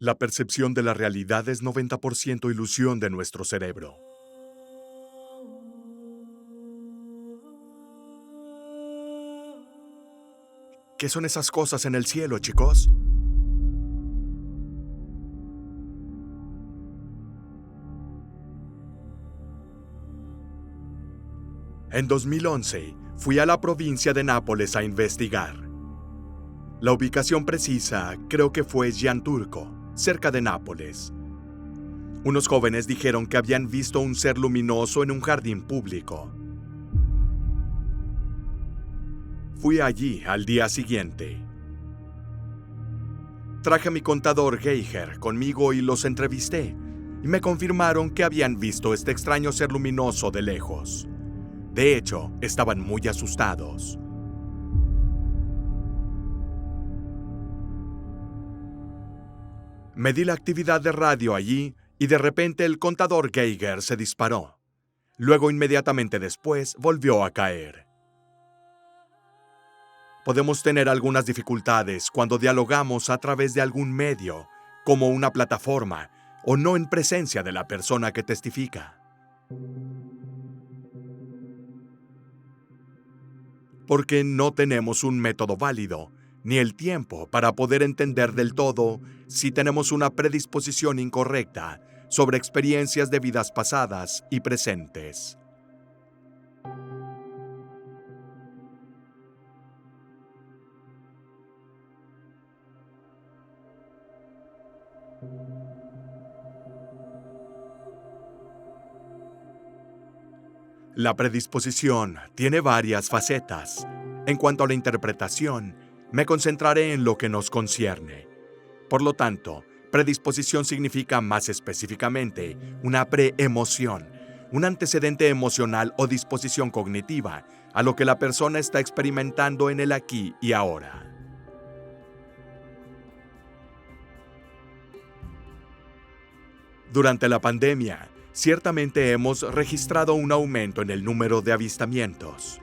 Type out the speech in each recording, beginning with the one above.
La percepción de la realidad es 90% ilusión de nuestro cerebro. ¿Qué son esas cosas en el cielo, chicos? En 2011, fui a la provincia de Nápoles a investigar. La ubicación precisa creo que fue Gianturco, cerca de Nápoles. Unos jóvenes dijeron que habían visto un ser luminoso en un jardín público. Fui allí al día siguiente. Traje a mi contador Geiger conmigo y los entrevisté, y me confirmaron que habían visto este extraño ser luminoso de lejos. De hecho, estaban muy asustados. Medí la actividad de radio allí y de repente el contador Geiger se disparó. Luego, inmediatamente después, volvió a caer. Podemos tener algunas dificultades cuando dialogamos a través de algún medio, como una plataforma, o no en presencia de la persona que testifica. Porque no tenemos un método válido, ni el tiempo para poder entender del todo si tenemos una predisposición incorrecta sobre experiencias de vidas pasadas y presentes. La predisposición tiene varias facetas. En cuanto a la interpretación, me concentraré en lo que nos concierne. Por lo tanto, predisposición significa más específicamente una preemoción, un antecedente emocional o disposición cognitiva a lo que la persona está experimentando en el aquí y ahora. Durante la pandemia, ciertamente hemos registrado un aumento en el número de avistamientos.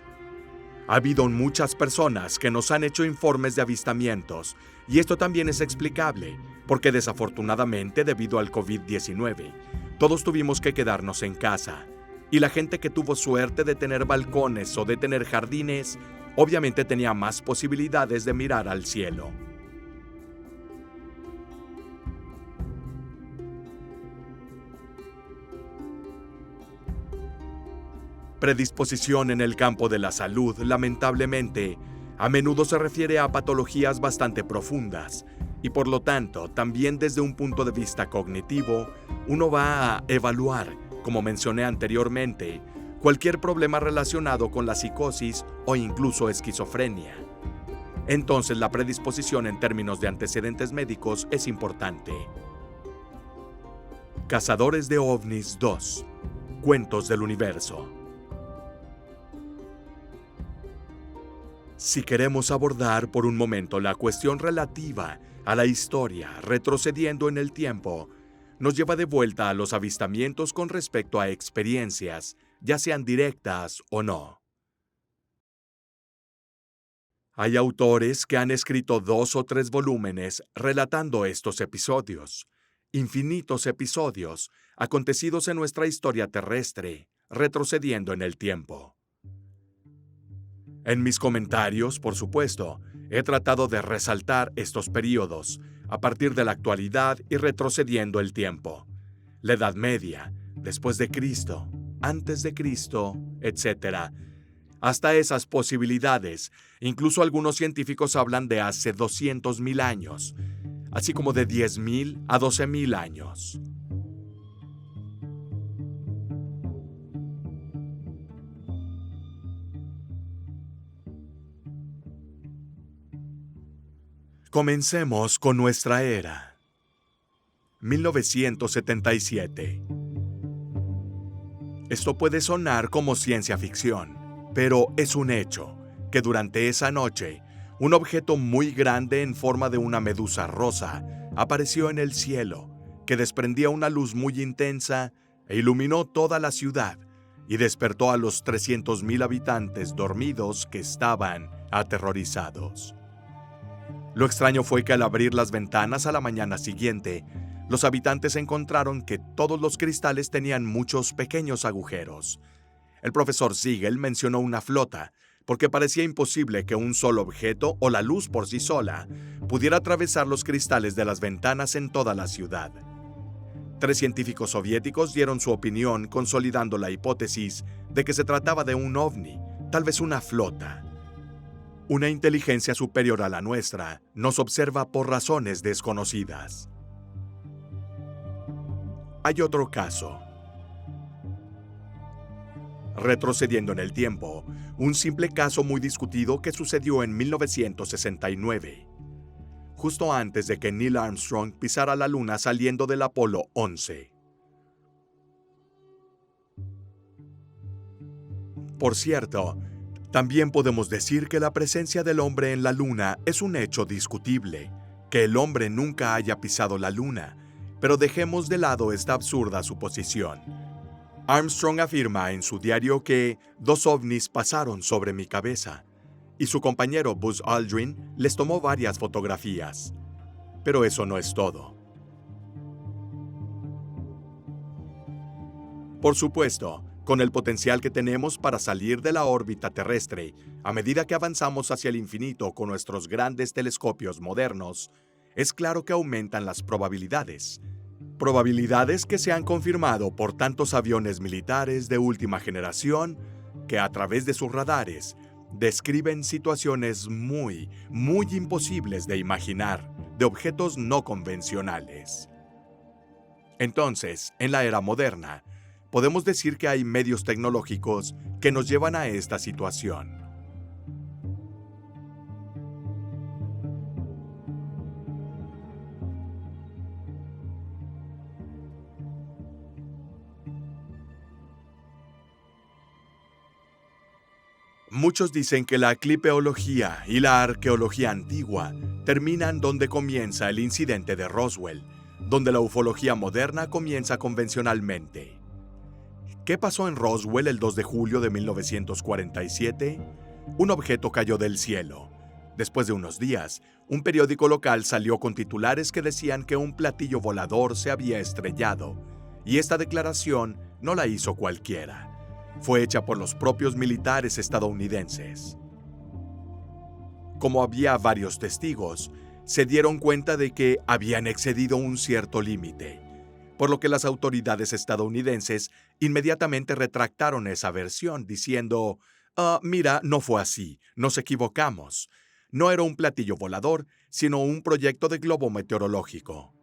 Ha habido muchas personas que nos han hecho informes de avistamientos, y esto también es explicable, porque desafortunadamente debido al COVID-19, todos tuvimos que quedarnos en casa, y la gente que tuvo suerte de tener balcones o de tener jardines, obviamente tenía más posibilidades de mirar al cielo. Predisposición en el campo de la salud, lamentablemente, a menudo se refiere a patologías bastante profundas y por lo tanto, también desde un punto de vista cognitivo, uno va a evaluar, como mencioné anteriormente, cualquier problema relacionado con la psicosis o incluso esquizofrenia. Entonces, la predisposición en términos de antecedentes médicos es importante. Cazadores de ovnis 2. Cuentos del universo. Si queremos abordar por un momento la cuestión relativa a la historia retrocediendo en el tiempo, nos lleva de vuelta a los avistamientos con respecto a experiencias, ya sean directas o no. Hay autores que han escrito 2 o 3 volúmenes relatando estos episodios, infinitos episodios, acontecidos en nuestra historia terrestre, retrocediendo en el tiempo. En mis comentarios, por supuesto, he tratado de resaltar estos períodos a partir de la actualidad y retrocediendo el tiempo. La Edad Media, después de Cristo, antes de Cristo, etc. Hasta esas posibilidades, incluso algunos científicos hablan de hace 200.000 años, así como de 10.000 a 12.000 años. Comencemos con nuestra era. 1977. Esto puede sonar como ciencia ficción, pero es un hecho que durante esa noche, un objeto muy grande en forma de una medusa rosa apareció en el cielo, que desprendía una luz muy intensa e iluminó toda la ciudad y despertó a los 300.000 habitantes dormidos que estaban aterrorizados. Lo extraño fue que al abrir las ventanas a la mañana siguiente, los habitantes encontraron que todos los cristales tenían muchos pequeños agujeros. El profesor Siegel mencionó una flota, porque parecía imposible que un solo objeto o la luz por sí sola pudiera atravesar los cristales de las ventanas en toda la ciudad. 3 científicos soviéticos dieron su opinión consolidando la hipótesis de que se trataba de un ovni, tal vez una flota. Una inteligencia superior a la nuestra nos observa por razones desconocidas. Hay otro caso. Retrocediendo en el tiempo, un simple caso muy discutido que sucedió en 1969, justo antes de que Neil Armstrong pisara la Luna saliendo del Apolo 11. Por cierto, también podemos decir que la presencia del hombre en la Luna es un hecho discutible, que el hombre nunca haya pisado la Luna, pero dejemos de lado esta absurda suposición. Armstrong afirma en su diario que 2 ovnis pasaron sobre mi cabeza, y su compañero Buzz Aldrin les tomó varias fotografías. Pero eso no es todo. Por supuesto, con el potencial que tenemos para salir de la órbita terrestre, a medida que avanzamos hacia el infinito con nuestros grandes telescopios modernos, es claro que aumentan las probabilidades. Probabilidades que se han confirmado por tantos aviones militares de última generación que a través de sus radares describen situaciones muy imposibles de imaginar, de objetos no convencionales. Entonces, en la era moderna, podemos decir que hay medios tecnológicos que nos llevan a esta situación. Muchos dicen que la clipeología y la arqueología antigua terminan donde comienza el incidente de Roswell, donde la ufología moderna comienza convencionalmente. ¿Qué pasó en Roswell el 2 de julio de 1947? Un objeto cayó del cielo. Después de unos días, un periódico local salió con titulares que decían que un platillo volador se había estrellado, y esta declaración no la hizo cualquiera. Fue hecha por los propios militares estadounidenses. Como había varios testigos, se dieron cuenta de que habían excedido un cierto límite, por lo que las autoridades estadounidenses inmediatamente retractaron esa versión, diciendo: mira, no fue así, nos equivocamos. No era un platillo volador, sino un proyecto de globo meteorológico.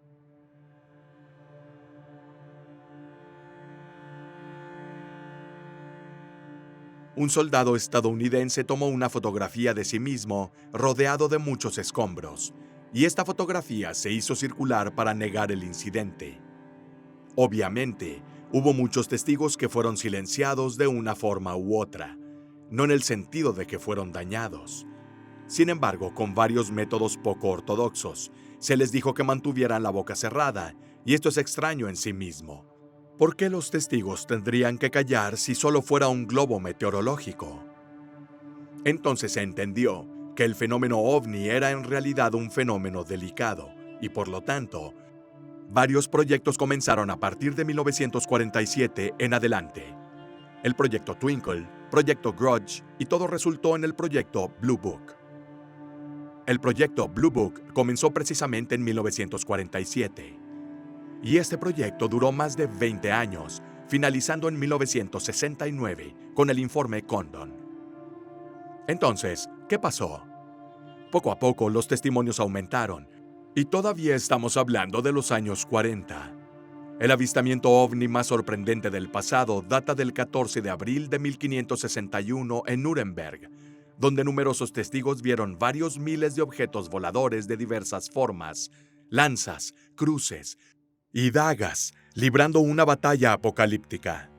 Un soldado estadounidense tomó una fotografía de sí mismo rodeado de muchos escombros, y esta fotografía se hizo circular para negar el incidente. Obviamente, hubo muchos testigos que fueron silenciados de una forma u otra, no en el sentido de que fueron dañados. Sin embargo, con varios métodos poco ortodoxos, se les dijo que mantuvieran la boca cerrada, y esto es extraño en sí mismo. ¿Por qué los testigos tendrían que callar si solo fuera un globo meteorológico? Entonces se entendió que el fenómeno ovni era en realidad un fenómeno delicado, y por lo tanto, varios proyectos comenzaron a partir de 1947 en adelante. El proyecto Twinkle, proyecto Grudge, y todo resultó en el proyecto Blue Book. El proyecto Blue Book comenzó precisamente en 1947. Y este proyecto duró más de 20 años, finalizando en 1969 con el informe Condon. Entonces, ¿qué pasó? Poco a poco los testimonios aumentaron, y todavía estamos hablando de los años 40. El avistamiento ovni más sorprendente del pasado data del 14 de abril de 1561 en Nuremberg, donde numerosos testigos vieron varios miles de objetos voladores de diversas formas, lanzas, cruces y dagas, librando una batalla apocalíptica.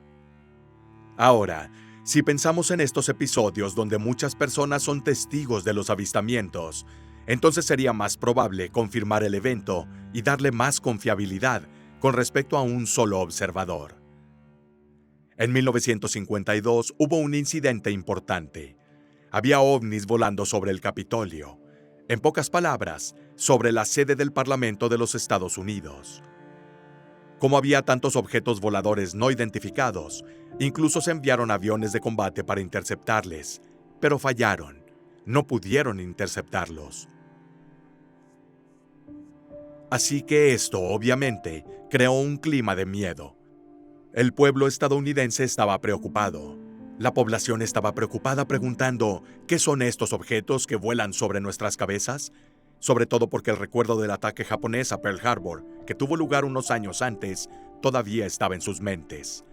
Ahora, si pensamos en estos episodios donde muchas personas son testigos de los avistamientos, entonces sería más probable confirmar el evento y darle más confiabilidad con respecto a un solo observador. En 1952 hubo un incidente importante. Había ovnis volando sobre el Capitolio. En pocas palabras, sobre la sede del Parlamento de los Estados Unidos. Como había tantos objetos voladores no identificados, incluso se enviaron aviones de combate para interceptarles, pero fallaron. No pudieron interceptarlos. Así que esto, obviamente, creó un clima de miedo. El pueblo estadounidense estaba preocupado. La población estaba preocupada preguntando, ¿qué son estos objetos que vuelan sobre nuestras cabezas? Sobre todo porque el recuerdo del ataque japonés a Pearl Harbor, que tuvo lugar unos años antes, todavía estaba en sus mentes.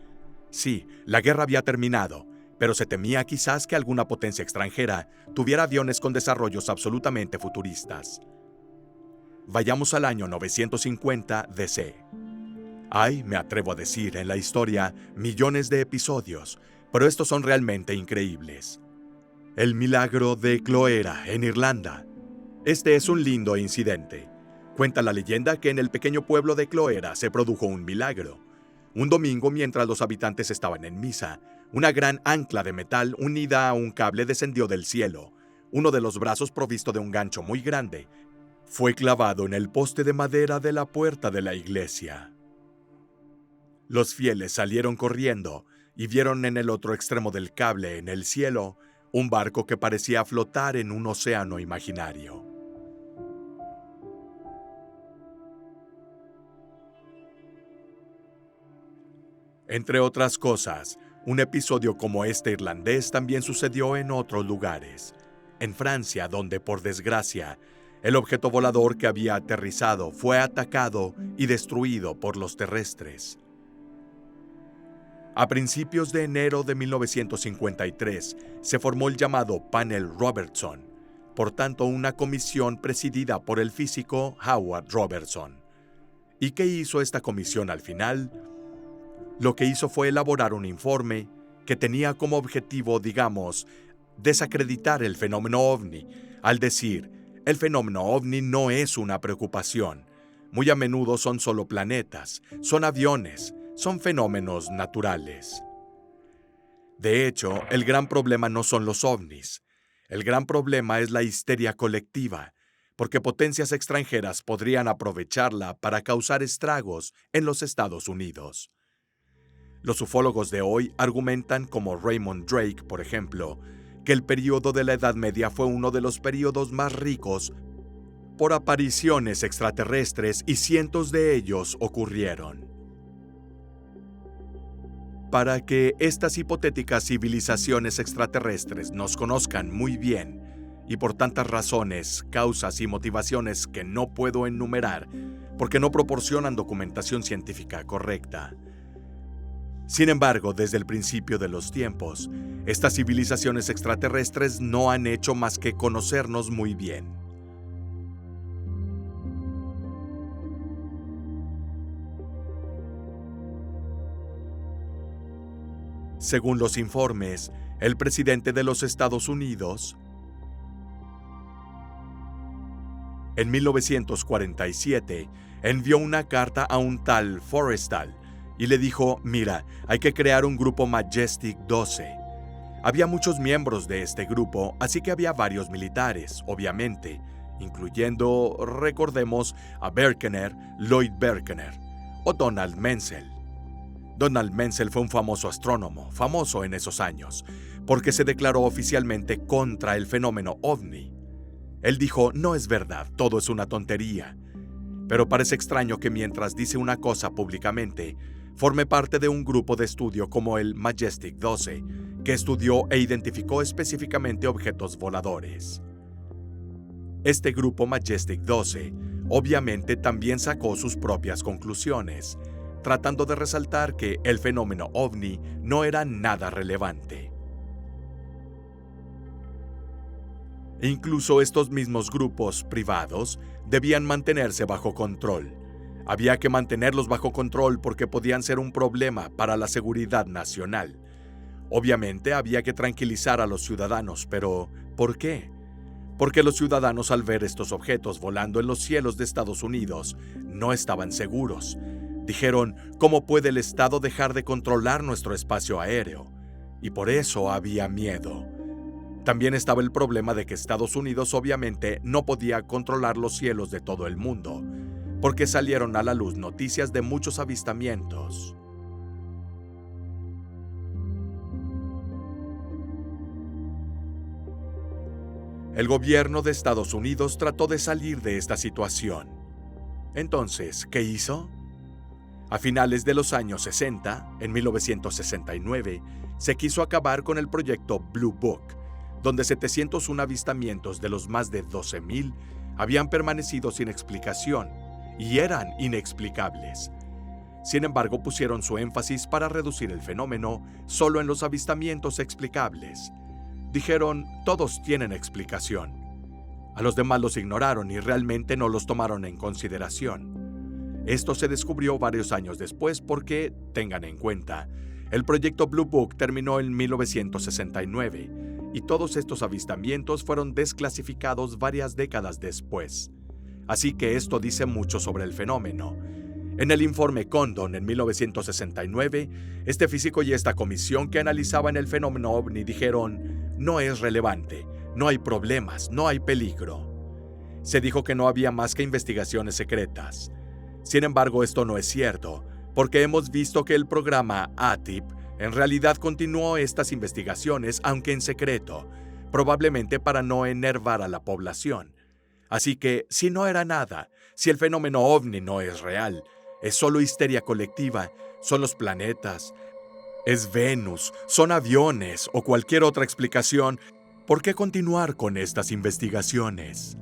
Sí, la guerra había terminado, pero se temía quizás que alguna potencia extranjera tuviera aviones con desarrollos absolutamente futuristas. Vayamos al año 950 DC. Hay, me atrevo a decir, en la historia, millones de episodios, pero estos son realmente increíbles. El milagro de Cloera, en Irlanda. Este es un lindo incidente. Cuenta la leyenda que en el pequeño pueblo de Cloera se produjo un milagro. Un domingo, mientras los habitantes estaban en misa, una gran ancla de metal unida a un cable descendió del cielo. Uno de los brazos, provisto de un gancho muy grande, fue clavado en el poste de madera de la puerta de la iglesia. Los fieles salieron corriendo y vieron en el otro extremo del cable, en el cielo, un barco que parecía flotar en un océano imaginario. Entre otras cosas, un episodio como este irlandés también sucedió en otros lugares. En Francia, donde, por desgracia, el objeto volador que había aterrizado fue atacado y destruido por los terrestres. A principios de enero de 1953 se formó el llamado Panel Robertson, por tanto una comisión presidida por el físico Howard Robertson. ¿Y qué hizo esta comisión al final? Lo que hizo fue elaborar un informe que tenía como objetivo, digamos, desacreditar el fenómeno ovni, al decir, el fenómeno ovni no es una preocupación. Muy a menudo son solo planetas, son aviones, son fenómenos naturales. De hecho, el gran problema no son los ovnis. El gran problema es la histeria colectiva, porque potencias extranjeras podrían aprovecharla para causar estragos en los Estados Unidos. Los ufólogos de hoy argumentan, como Raymond Drake, por ejemplo, que el período de la Edad Media fue uno de los períodos más ricos por apariciones extraterrestres y cientos de ellos ocurrieron. Para que estas hipotéticas civilizaciones extraterrestres nos conozcan muy bien, y por tantas razones, causas y motivaciones que no puedo enumerar, porque no proporcionan documentación científica correcta. Sin embargo, desde el principio de los tiempos, estas civilizaciones extraterrestres no han hecho más que conocernos muy bien. Según los informes, el presidente de los Estados Unidos, en 1947, envió una carta a un tal Forrestal y le dijo, mira, hay que crear un grupo Majestic 12. Había muchos miembros de este grupo, así que había varios militares, obviamente, incluyendo, recordemos, a Berkener, Lloyd Berkener, o Donald Menzel. Donald Menzel fue un famoso astrónomo, famoso en esos años, porque se declaró oficialmente contra el fenómeno ovni. Él dijo, no es verdad, todo es una tontería. Pero parece extraño que mientras dice una cosa públicamente, forme parte de un grupo de estudio como el Majestic 12, que estudió e identificó específicamente objetos voladores. Este grupo Majestic 12, obviamente también sacó sus propias conclusiones, tratando de resaltar que el fenómeno ovni no era nada relevante. Incluso estos mismos grupos privados debían mantenerse bajo control. Había que mantenerlos bajo control porque podían ser un problema para la seguridad nacional. Obviamente había que tranquilizar a los ciudadanos, pero ¿por qué? Porque los ciudadanos, al ver estos objetos volando en los cielos de Estados Unidos, no estaban seguros. Dijeron, ¿cómo puede el Estado dejar de controlar nuestro espacio aéreo? Y por eso había miedo. También estaba el problema de que Estados Unidos obviamente no podía controlar los cielos de todo el mundo, porque salieron a la luz noticias de muchos avistamientos. El gobierno de Estados Unidos trató de salir de esta situación. Entonces, ¿qué hizo? A finales de los años 60, en 1969, se quiso acabar con el proyecto Blue Book, donde 701 avistamientos de los más de 12,000 habían permanecido sin explicación y eran inexplicables. Sin embargo, pusieron su énfasis para reducir el fenómeno solo en los avistamientos explicables. Dijeron, todos tienen explicación. A los demás los ignoraron y realmente no los tomaron en consideración. Esto se descubrió varios años después porque, tengan en cuenta, el proyecto Blue Book terminó en 1969 y todos estos avistamientos fueron desclasificados varias décadas después. Así que esto dice mucho sobre el fenómeno. En el informe Condon en 1969, este físico y esta comisión que analizaban el fenómeno ovni dijeron, no es relevante, no hay problemas, no hay peligro. Se dijo que no había más que investigaciones secretas. Sin embargo, esto no es cierto, porque hemos visto que el programa ATIP en realidad continuó estas investigaciones, aunque en secreto, probablemente para no enervar a la población. Así que, si no era nada, si el fenómeno ovni no es real, es solo histeria colectiva, son los planetas, es Venus, son aviones o cualquier otra explicación, ¿por qué continuar con estas investigaciones?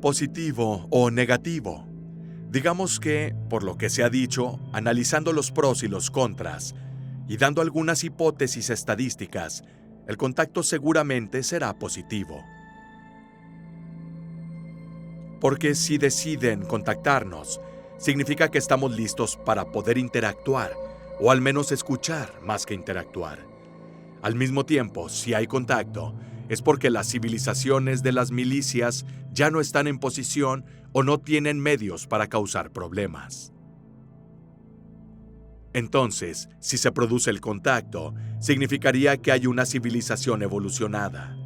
Positivo o negativo. Digamos que, por lo que se ha dicho, analizando los pros y los contras, y dando algunas hipótesis estadísticas, el contacto seguramente será positivo. Porque si deciden contactarnos, significa que estamos listos para poder interactuar, o al menos escuchar más que interactuar. Al mismo tiempo, si hay contacto, es porque las civilizaciones de las milicias ya no están en posición o no tienen medios para causar problemas. Entonces, si se produce el contacto, significaría que hay una civilización evolucionada.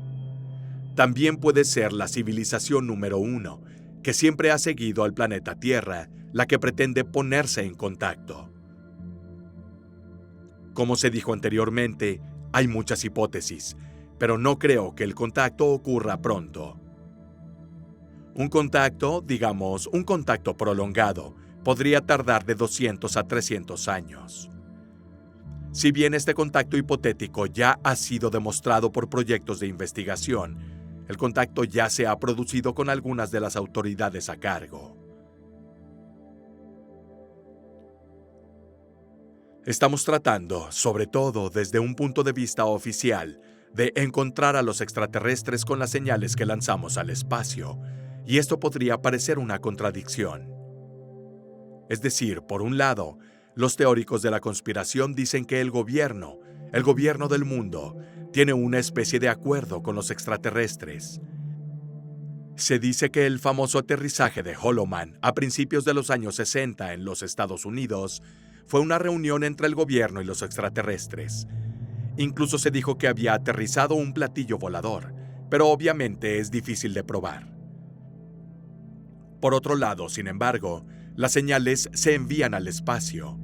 También puede ser la civilización número 1, que siempre ha seguido al planeta Tierra, la que pretende ponerse en contacto. Como se dijo anteriormente, hay muchas hipótesis, pero no creo que el contacto ocurra pronto. Un contacto, digamos, un contacto prolongado, podría tardar de 200 a 300 años. Si bien este contacto hipotético ya ha sido demostrado por proyectos de investigación, el contacto ya se ha producido con algunas de las autoridades a cargo. Estamos tratando, sobre todo desde un punto de vista oficial, de encontrar a los extraterrestres con las señales que lanzamos al espacio, y esto podría parecer una contradicción. Es decir, por un lado, los teóricos de la conspiración dicen que el gobierno del mundo, tiene una especie de acuerdo con los extraterrestres. Se dice que el famoso aterrizaje de Holloman a principios de los años 60 en los Estados Unidos fue una reunión entre el gobierno y los extraterrestres. Incluso se dijo que había aterrizado un platillo volador, pero obviamente es difícil de probar. Por otro lado, sin embargo, las señales se envían al espacio.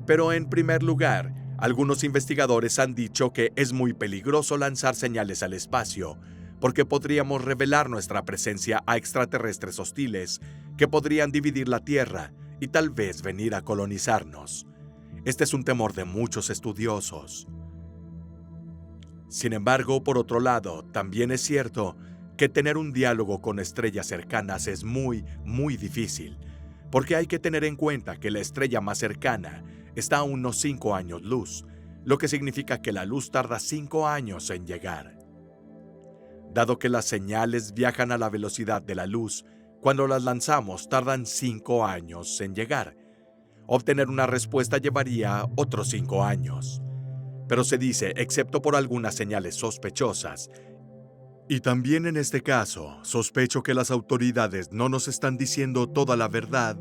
Pero en primer lugar, algunos investigadores han dicho que es muy peligroso lanzar señales al espacio, porque podríamos revelar nuestra presencia a extraterrestres hostiles que podrían dividir la Tierra y tal vez venir a colonizarnos. Este es un temor de muchos estudiosos. Sin embargo, por otro lado, también es cierto que tener un diálogo con estrellas cercanas es muy, muy difícil, porque hay que tener en cuenta que la estrella más cercana está a unos 5 años luz, lo que significa que la luz tarda 5 años en llegar. Dado que las señales viajan a la velocidad de la luz, cuando las lanzamos tardan 5 años en llegar. Obtener una respuesta llevaría otros 5 años. Pero se dice, excepto por algunas señales sospechosas, Y también en este caso, sospecho que las autoridades no nos están diciendo toda la verdad.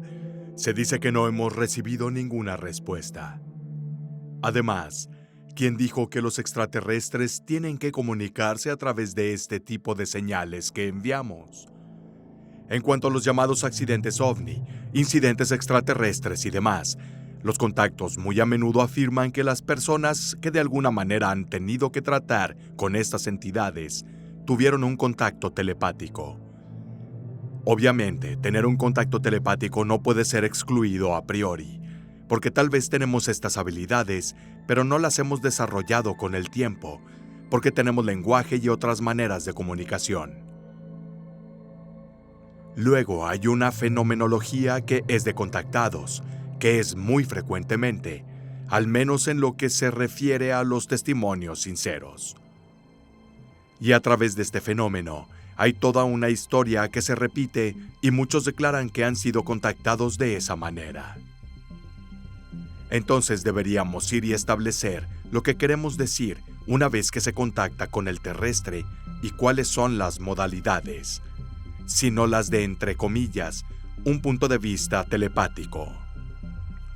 Se dice que no hemos recibido ninguna respuesta. Además, ¿quién dijo que los extraterrestres tienen que comunicarse a través de este tipo de señales que enviamos? En cuanto a los llamados accidentes OVNI, incidentes extraterrestres y demás, los contactos muy a menudo afirman que las personas que de alguna manera han tenido que tratar con estas entidades tuvieron un contacto telepático. Obviamente, tener un contacto telepático no puede ser excluido a priori, porque tal vez tenemos estas habilidades, pero no las hemos desarrollado con el tiempo, porque tenemos lenguaje y otras maneras de comunicación. Luego hay una fenomenología que es de contactados, que es muy frecuentemente, al menos en lo que se refiere a los testimonios sinceros. Y a través de este fenómeno, hay toda una historia que se repite y muchos declaran que han sido contactados de esa manera. Entonces deberíamos ir y establecer lo que queremos decir una vez que se contacta con el terrestre y cuáles son las modalidades, sino las de, entre comillas, un punto de vista telepático.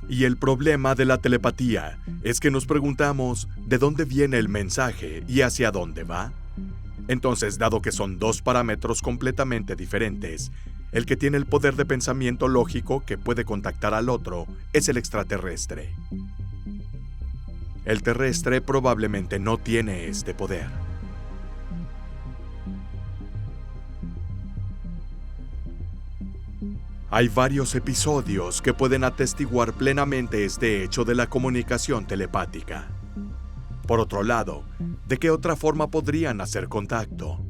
Y el problema de la telepatía es que nos preguntamos de dónde viene el mensaje y hacia dónde va. Entonces, dado que son dos parámetros completamente diferentes, el que tiene el poder de pensamiento lógico que puede contactar al otro es el extraterrestre. El terrestre probablemente no tiene este poder. Hay varios episodios que pueden atestiguar plenamente este hecho de la comunicación telepática. Por otro lado, ¿de qué otra forma podrían hacer contacto?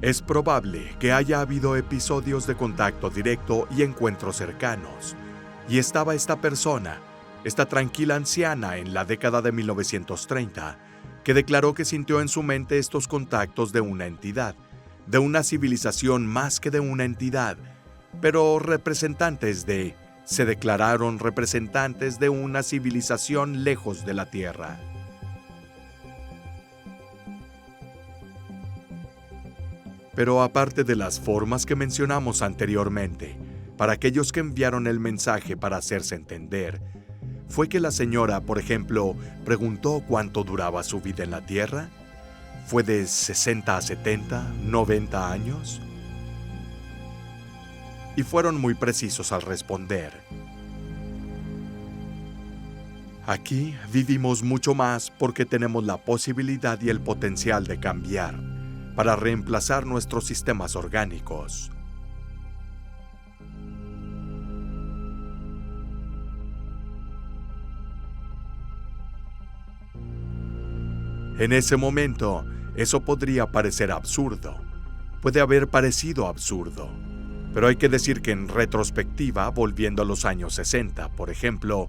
Es probable que haya habido episodios de contacto directo y encuentros cercanos, y estaba esta persona, esta tranquila anciana en la década de 1930, que declaró que sintió en su mente estos contactos de una entidad, de una civilización más que de una entidad, pero se declararon representantes de una civilización lejos de la Tierra. Pero aparte de las formas que mencionamos anteriormente, para aquellos que enviaron el mensaje para hacerse entender, fue que la señora, por ejemplo, preguntó cuánto duraba su vida en la Tierra. ¿Fue de 60 a 70, 90 años? Y fueron muy precisos al responder. Aquí vivimos mucho más porque tenemos la posibilidad y el potencial de cambiar, para reemplazar nuestros sistemas orgánicos. En ese momento, eso podría parecer absurdo. Puede haber parecido absurdo. Pero hay que decir que en retrospectiva, volviendo a los años 60, por ejemplo,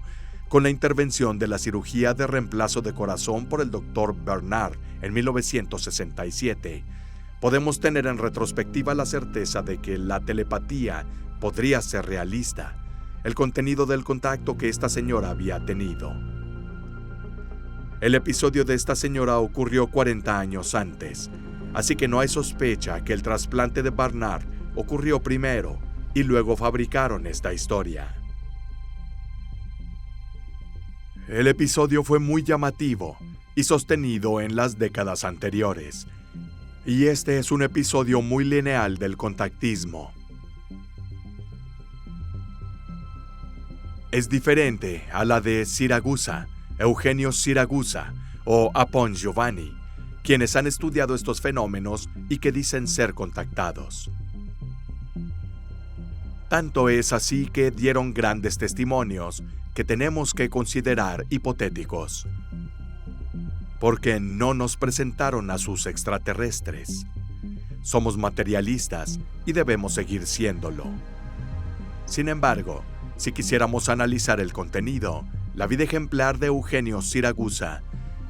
con la intervención de la cirugía de reemplazo de corazón por el Dr. Bernard en 1967, podemos tener en retrospectiva la certeza de que la telepatía podría ser realista, el contenido del contacto que esta señora había tenido. El episodio de esta señora ocurrió 40 años antes, así que no hay sospecha que el trasplante de Bernard ocurrió primero y luego fabricaron esta historia. El episodio fue muy llamativo y sostenido en las décadas anteriores, y este es un episodio muy lineal del contactismo. Es diferente a la de Siragusa, Eugenio Siragusa o Apon Giovanni, quienes han estudiado estos fenómenos y que dicen ser contactados. Tanto es así que dieron grandes testimonios que tenemos que considerar hipotéticos, porque no nos presentaron a sus extraterrestres. Somos materialistas y debemos seguir siéndolo. Sin embargo, si quisiéramos analizar el contenido, la vida ejemplar de Eugenio Siragusa,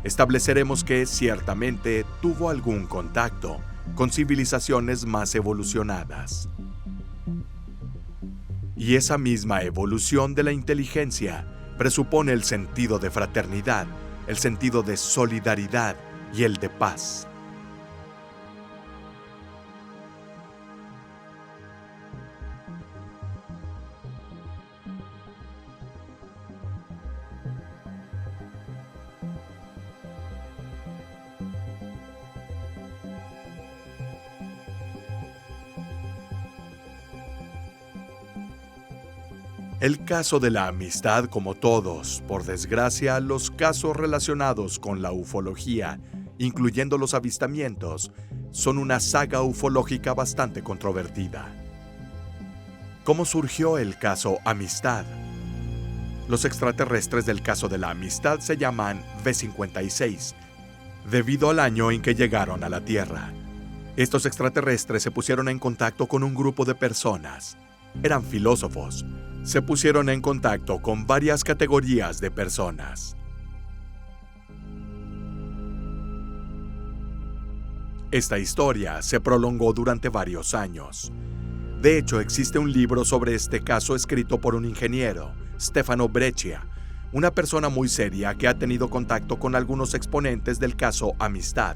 estableceremos que ciertamente tuvo algún contacto con civilizaciones más evolucionadas. Y esa misma evolución de la inteligencia presupone el sentido de fraternidad, el sentido de solidaridad y el de paz. El caso de la amistad, como todos, por desgracia, los casos relacionados con la ufología, incluyendo los avistamientos, son una saga ufológica bastante controvertida. ¿Cómo surgió el caso Amistad? Los extraterrestres del caso de la Amistad se llaman V-56, debido al año en que llegaron a la Tierra. Estos extraterrestres se pusieron en contacto con un grupo de personas. Eran filósofos. Se pusieron en contacto con varias categorías de personas. Esta historia se prolongó durante varios años. De hecho, existe un libro sobre este caso escrito por un ingeniero, Stefano Breccia, una persona muy seria que ha tenido contacto con algunos exponentes del caso Amistad,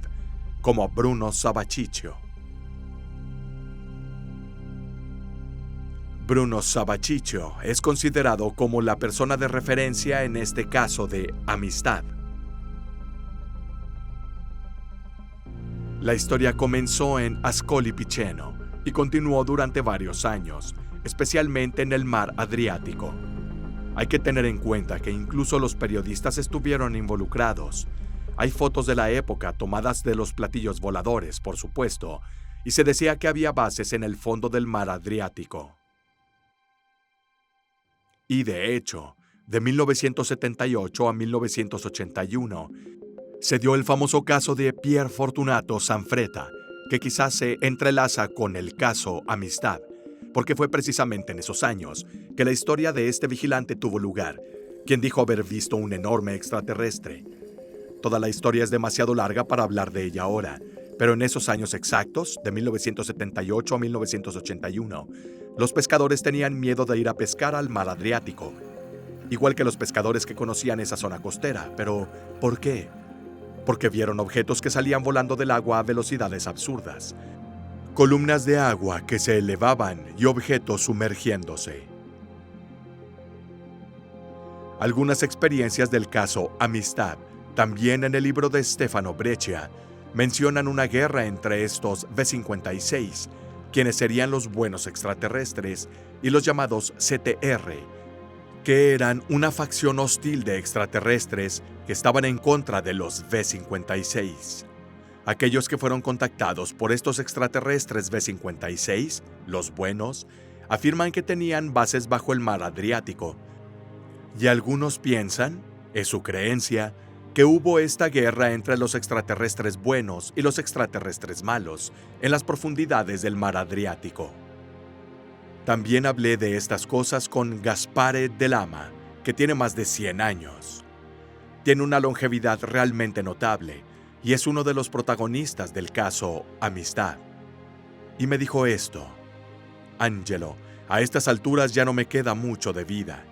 como Bruno Sabachiccio. Bruno Sabachiccio es considerado como la persona de referencia en este caso de Amistad. La historia comenzó en Ascoli Piceno y continuó durante varios años, especialmente en el mar Adriático. Hay que tener en cuenta que incluso los periodistas estuvieron involucrados. Hay fotos de la época tomadas de los platillos voladores, por supuesto, y se decía que había bases en el fondo del mar Adriático. Y de hecho, de 1978 a 1981, se dio el famoso caso de Pier Fortunato Sanfretta, que quizás se entrelaza con el caso Amistad, porque fue precisamente en esos años que la historia de este vigilante tuvo lugar, quien dijo haber visto un enorme extraterrestre. Toda la historia es demasiado larga para hablar de ella ahora, pero en esos años exactos, de 1978 a 1981, los pescadores tenían miedo de ir a pescar al mar Adriático, igual que los pescadores que conocían esa zona costera. Pero, ¿por qué? Porque vieron objetos que salían volando del agua a velocidades absurdas, columnas de agua que se elevaban y objetos sumergiéndose. Algunas experiencias del caso Amistad, también en el libro de Stefano Breccia, mencionan una guerra entre estos V-56, quienes serían los buenos extraterrestres, y los llamados CTR, que eran una facción hostil de extraterrestres que estaban en contra de los V-56. Aquellos que fueron contactados por estos extraterrestres V-56, los buenos, afirman que tenían bases bajo el mar Adriático. Y algunos piensan, es su creencia, que hubo esta guerra entre los extraterrestres buenos y los extraterrestres malos en las profundidades del mar Adriático. También hablé de estas cosas con Gaspare Dell'Ama, que tiene más de 100 años. Tiene una longevidad realmente notable y es uno de los protagonistas del caso Amistad. Y me dijo esto: Angelo, a estas alturas ya no me queda mucho de vida.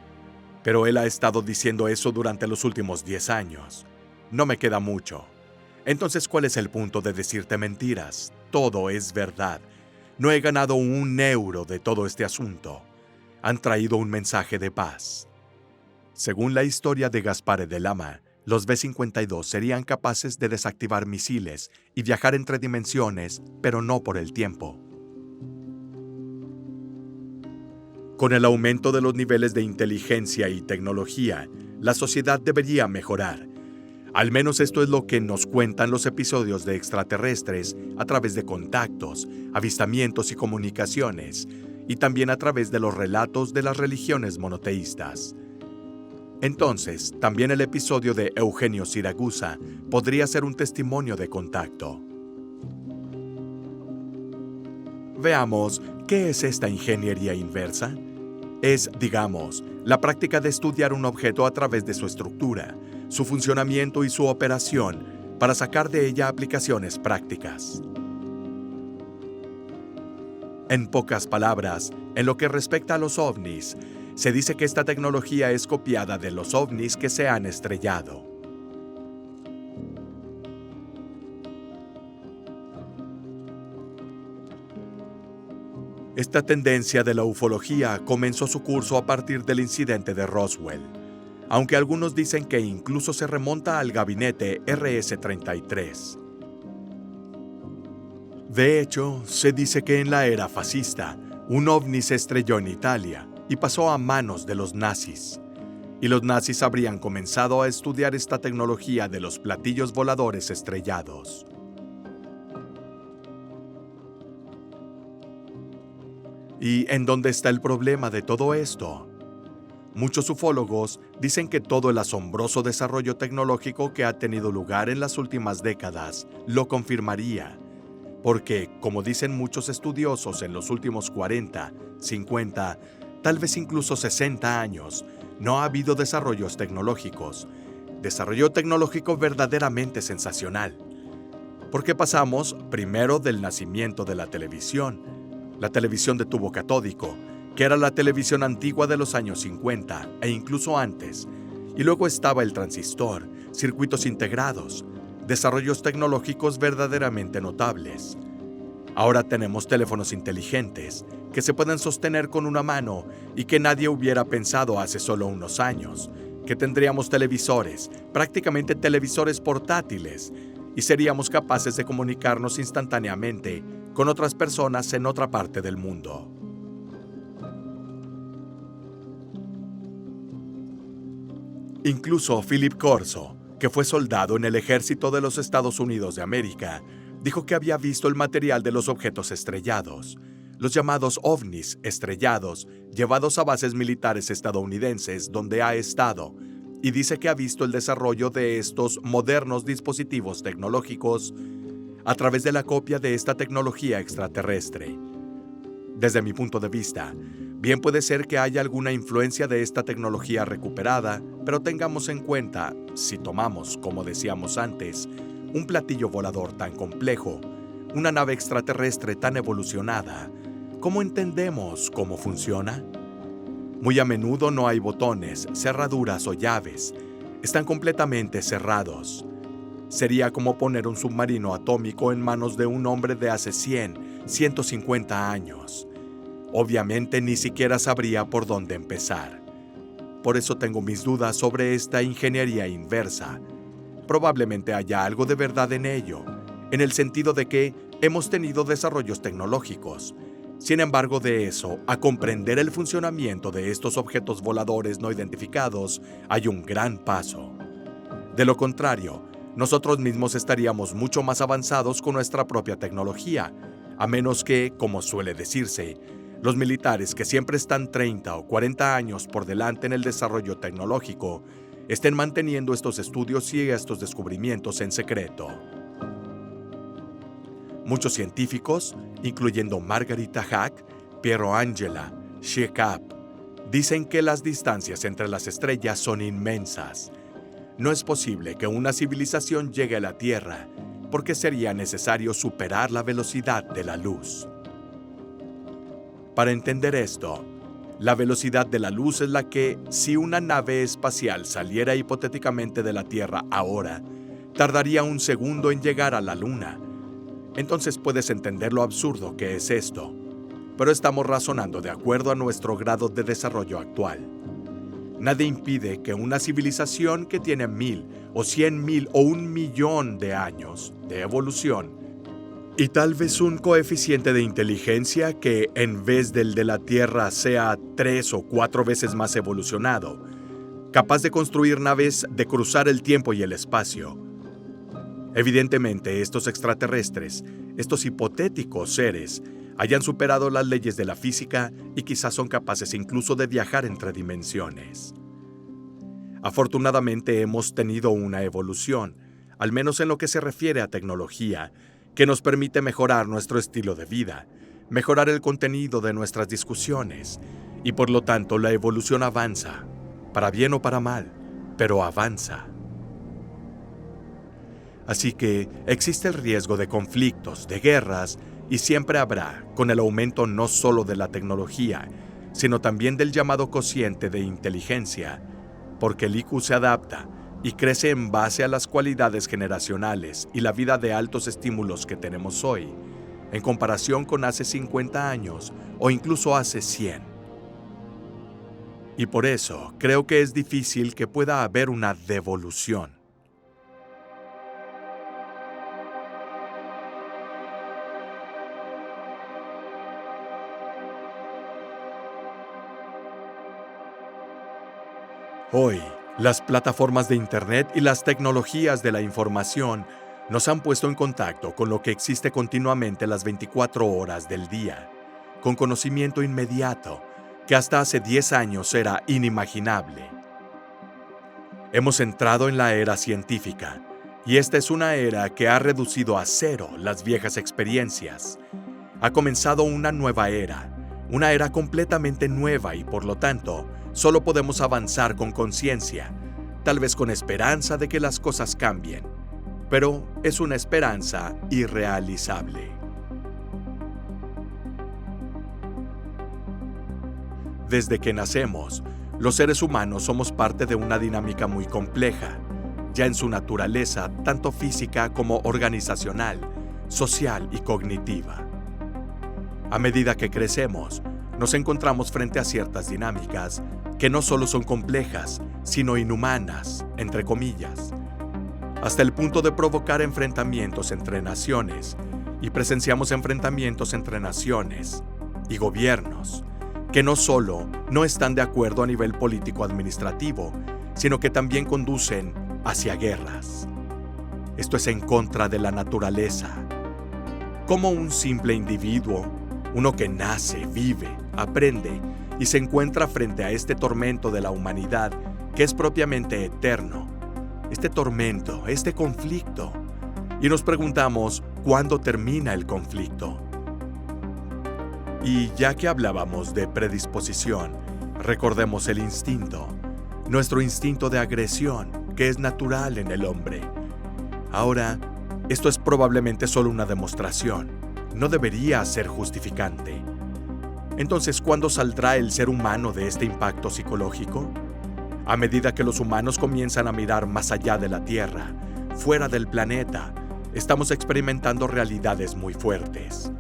Pero él ha estado diciendo eso durante los últimos 10 años. No me queda mucho. Entonces, ¿cuál es el punto de decirte mentiras? Todo es verdad. No he ganado un euro de todo este asunto. Han traído un mensaje de paz. Según la historia de Gaspare Dell'Ama, los V-52 serían capaces de desactivar misiles y viajar entre dimensiones, pero no por el tiempo. Con el aumento de los niveles de inteligencia y tecnología, la sociedad debería mejorar. Al menos esto es lo que nos cuentan los episodios de extraterrestres a través de contactos, avistamientos y comunicaciones, y también a través de los relatos de las religiones monoteístas. Entonces, también el episodio de Eugenio Siragusa podría ser un testimonio de contacto. Veamos, ¿qué es esta ingeniería inversa? Es, digamos, la práctica de estudiar un objeto a través de su estructura, su funcionamiento y su operación para sacar de ella aplicaciones prácticas. En pocas palabras, en lo que respecta a los ovnis, se dice que esta tecnología es copiada de los ovnis que se han estrellado. Esta tendencia de la ufología comenzó su curso a partir del incidente de Roswell, aunque algunos dicen que incluso se remonta al gabinete RS-33. De hecho, se dice que en la era fascista, un ovni se estrelló en Italia, y pasó a manos de los nazis. Y los nazis habrían comenzado a estudiar esta tecnología de los platillos voladores estrellados. ¿Y en dónde está el problema de todo esto? Muchos ufólogos dicen que todo el asombroso desarrollo tecnológico que ha tenido lugar en las últimas décadas lo confirmaría, porque, como dicen muchos estudiosos, en los últimos 40, 50, tal vez incluso 60 años, no ha habido desarrollo tecnológico verdaderamente sensacional. Porque pasamos primero del nacimiento de la televisión de tubo catódico, que era la televisión antigua de los años 50 e incluso antes, y luego estaba el transistor, circuitos integrados, desarrollos tecnológicos verdaderamente notables. Ahora tenemos teléfonos inteligentes que se pueden sostener con una mano y que nadie hubiera pensado hace solo unos años, que tendríamos televisores, prácticamente televisores portátiles, y seríamos capaces de comunicarnos instantáneamente con otras personas en otra parte del mundo. Incluso Philip Corso, que fue soldado en el ejército de los Estados Unidos de América, dijo que había visto el material de los objetos estrellados, los llamados ovnis estrellados, llevados a bases militares estadounidenses donde ha estado, y dice que ha visto el desarrollo de estos modernos dispositivos tecnológicos a través de la copia de esta tecnología extraterrestre. Desde mi punto de vista, bien puede ser que haya alguna influencia de esta tecnología recuperada, pero tengamos en cuenta, si tomamos, como decíamos antes, un platillo volador tan complejo, una nave extraterrestre tan evolucionada, ¿cómo entendemos cómo funciona? Muy a menudo no hay botones, cerraduras o llaves. Están completamente cerrados. Sería como poner un submarino atómico en manos de un hombre de hace 100, 150 años. Obviamente ni siquiera sabría por dónde empezar. Por eso tengo mis dudas sobre esta ingeniería inversa. Probablemente haya algo de verdad en ello, en el sentido de que hemos tenido desarrollos tecnológicos. Sin embargo, de eso a comprender el funcionamiento de estos objetos voladores no identificados hay un gran paso. De lo contrario, nosotros mismos estaríamos mucho más avanzados con nuestra propia tecnología, a menos que, como suele decirse, los militares que siempre están 30 o 40 años por delante en el desarrollo tecnológico estén manteniendo estos estudios y estos descubrimientos en secreto. Muchos científicos, incluyendo Margarita Hack, Piero Angela, Shekap, dicen que las distancias entre las estrellas son inmensas. No es posible que una civilización llegue a la Tierra, porque sería necesario superar la velocidad de la luz. Para entender esto, la velocidad de la luz es la que, si una nave espacial saliera hipotéticamente de la Tierra ahora, tardaría un segundo en llegar a la Luna. Entonces puedes entender lo absurdo que es esto, pero estamos razonando de acuerdo a nuestro grado de desarrollo actual. Nadie impide que una civilización que tiene 1000 o 100.000 o 1.000.000 de años de evolución y tal vez un coeficiente de inteligencia que en vez del de la Tierra sea 3 o 4 veces más evolucionado, capaz de construir naves de cruzar el tiempo y el espacio. Evidentemente, estos extraterrestres, estos hipotéticos seres, hayan superado las leyes de la física y quizás son capaces incluso de viajar entre dimensiones. Afortunadamente hemos tenido una evolución, al menos en lo que se refiere a tecnología, que nos permite mejorar nuestro estilo de vida, mejorar el contenido de nuestras discusiones, y por lo tanto la evolución avanza, para bien o para mal, pero avanza. Así que existe el riesgo de conflictos, de guerras, y siempre habrá, con el aumento no solo de la tecnología, sino también del llamado cociente de inteligencia, porque el IQ se adapta y crece en base a las cualidades generacionales y la vida de altos estímulos que tenemos hoy, en comparación con hace 50 años o incluso hace 100. Y por eso creo que es difícil que pueda haber una devolución. Hoy, las plataformas de Internet y las tecnologías de la información nos han puesto en contacto con lo que existe continuamente las 24 horas del día, con conocimiento inmediato que hasta hace 10 años era inimaginable. Hemos entrado en la era científica, y esta es una era que ha reducido a cero las viejas experiencias. Ha comenzado una era completamente nueva y por lo tanto, solo podemos avanzar con conciencia, tal vez con esperanza de que las cosas cambien, pero es una esperanza irrealizable. Desde que nacemos, los seres humanos somos parte de una dinámica muy compleja, ya en su naturaleza tanto física como organizacional, social y cognitiva. A medida que crecemos, nos encontramos frente a ciertas dinámicas que no solo son complejas, sino inhumanas, entre comillas, hasta el punto de provocar enfrentamientos entre naciones, y presenciamos enfrentamientos entre naciones y gobiernos, que no solo no están de acuerdo a nivel político-administrativo, sino que también conducen hacia guerras. Esto es en contra de la naturaleza. Como un simple individuo, uno que nace, vive, aprende y se encuentra frente a este tormento de la humanidad que es propiamente eterno, este tormento, este conflicto, y nos preguntamos cuándo termina el conflicto. Y ya que hablábamos de predisposición, recordemos el instinto, nuestro instinto de agresión, que es natural en el hombre. Ahora, esto es probablemente solo una demostración, no debería ser justificante. Entonces, ¿cuándo saldrá el ser humano de este impacto psicológico? A medida que los humanos comienzan a mirar más allá de la Tierra, fuera del planeta, estamos experimentando realidades muy fuertes.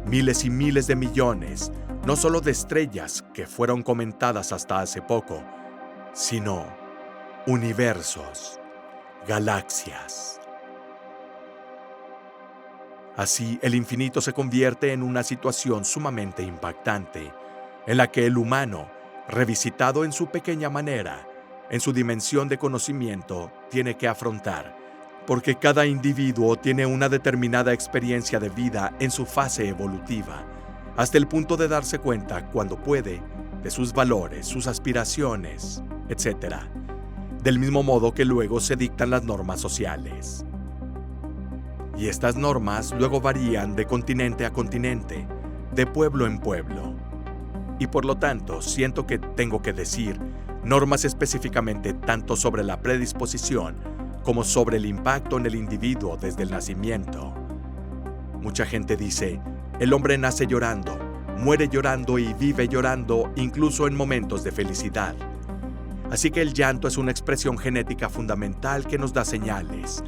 Miles y miles de millones, no solo de estrellas que fueron comentadas hasta hace poco, sino universos, galaxias. Así, el infinito se convierte en una situación sumamente impactante, en la que el humano, revisitado en su pequeña manera, en su dimensión de conocimiento, tiene que afrontar, porque cada individuo tiene una determinada experiencia de vida en su fase evolutiva, hasta el punto de darse cuenta, cuando puede, de sus valores, sus aspiraciones, etc. Del mismo modo que luego se dictan las normas sociales. Y estas normas luego varían de continente a continente, de pueblo en pueblo. Y por lo tanto, siento que tengo que decir normas específicamente tanto sobre la predisposición como sobre el impacto en el individuo desde el nacimiento. Mucha gente dice, el hombre nace llorando, muere llorando y vive llorando incluso en momentos de felicidad. Así que el llanto es una expresión genética fundamental que nos da señales.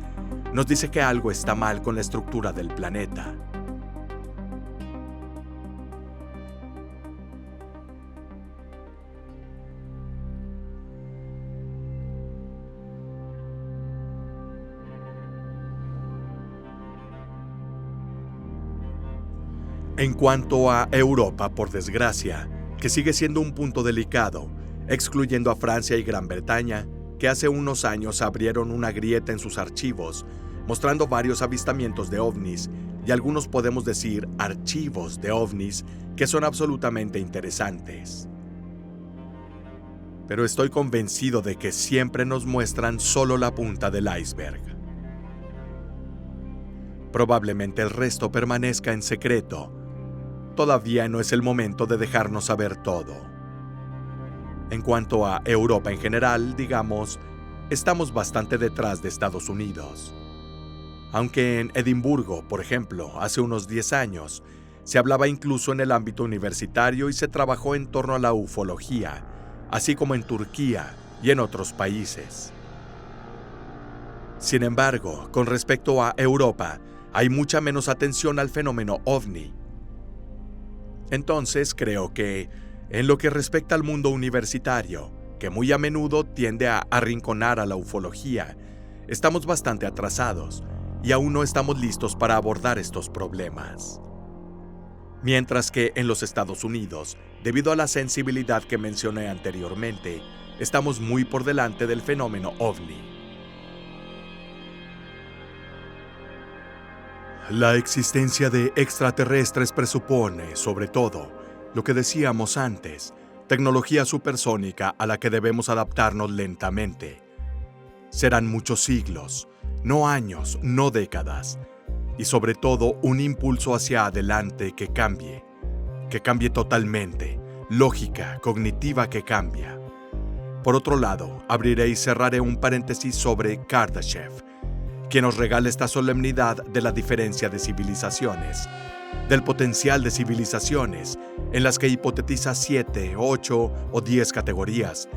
Nos dice que algo está mal con la estructura del planeta. En cuanto a Europa, por desgracia, que sigue siendo un punto delicado, excluyendo a Francia y Gran Bretaña, que hace unos años abrieron una grieta en sus archivos, mostrando varios avistamientos de ovnis y algunos podemos decir archivos de ovnis que son absolutamente interesantes. Pero estoy convencido de que siempre nos muestran solo la punta del iceberg. Probablemente el resto permanezca en secreto. Todavía no es el momento de dejarnos saber todo. En cuanto a Europa en general, digamos, estamos bastante detrás de Estados Unidos. Aunque en Edimburgo, por ejemplo, hace unos 10 años, se hablaba incluso en el ámbito universitario y se trabajó en torno a la ufología, así como en Turquía y en otros países. Sin embargo, con respecto a Europa, hay mucha menos atención al fenómeno ovni. Entonces creo que, en lo que respecta al mundo universitario, que muy a menudo tiende a arrinconar a la ufología, estamos bastante atrasados y aún no estamos listos para abordar estos problemas. Mientras que en los Estados Unidos, debido a la sensibilidad que mencioné anteriormente, estamos muy por delante del fenómeno ovni. La existencia de extraterrestres presupone, sobre todo, lo que decíamos antes, tecnología supersónica a la que debemos adaptarnos lentamente. Serán muchos siglos, no años, no décadas, y sobre todo un impulso hacia adelante que cambie totalmente, lógica cognitiva que cambia. Por otro lado, abriré y cerraré un paréntesis sobre Kardashev, quien nos regala esta solemnidad de la diferencia de civilizaciones, del potencial de civilizaciones, en las que hipotetiza 7, 8 o 10 categorías,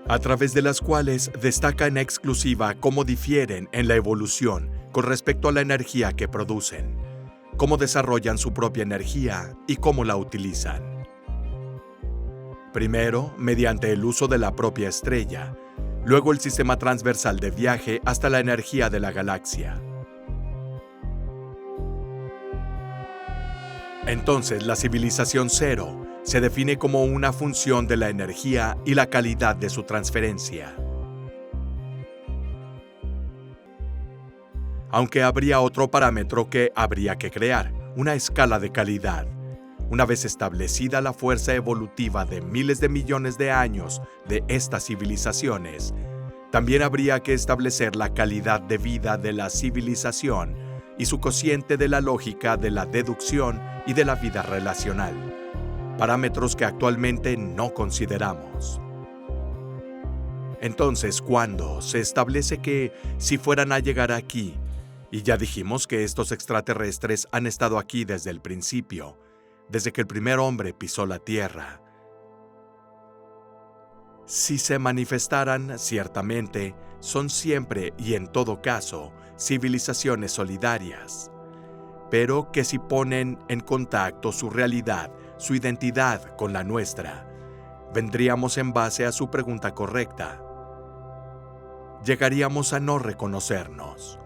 a través de las cuales destaca en exclusiva cómo difieren en la evolución con respecto a la energía que producen, cómo desarrollan su propia energía y cómo la utilizan. Primero, mediante el uso de la propia estrella, luego el sistema transversal de viaje hasta la energía de la galaxia. Entonces, la civilización cero se define como una función de la energía y la calidad de su transferencia. Aunque habría otro parámetro que habría que crear, una escala de calidad. Una vez establecida la fuerza evolutiva de miles de millones de años de estas civilizaciones, también habría que establecer la calidad de vida de la civilización y su cociente de la lógica de la deducción y de la vida relacional, parámetros que actualmente no consideramos. Entonces, cuando se establece que si fueran a llegar aquí, y ya dijimos que estos extraterrestres han estado aquí desde el principio, desde que el primer hombre pisó la Tierra. Si se manifestaran, ciertamente, son siempre y en todo caso civilizaciones solidarias, pero que si ponen en contacto su realidad, su identidad con la nuestra, vendríamos en base a su pregunta correcta. Llegaríamos a no reconocernos.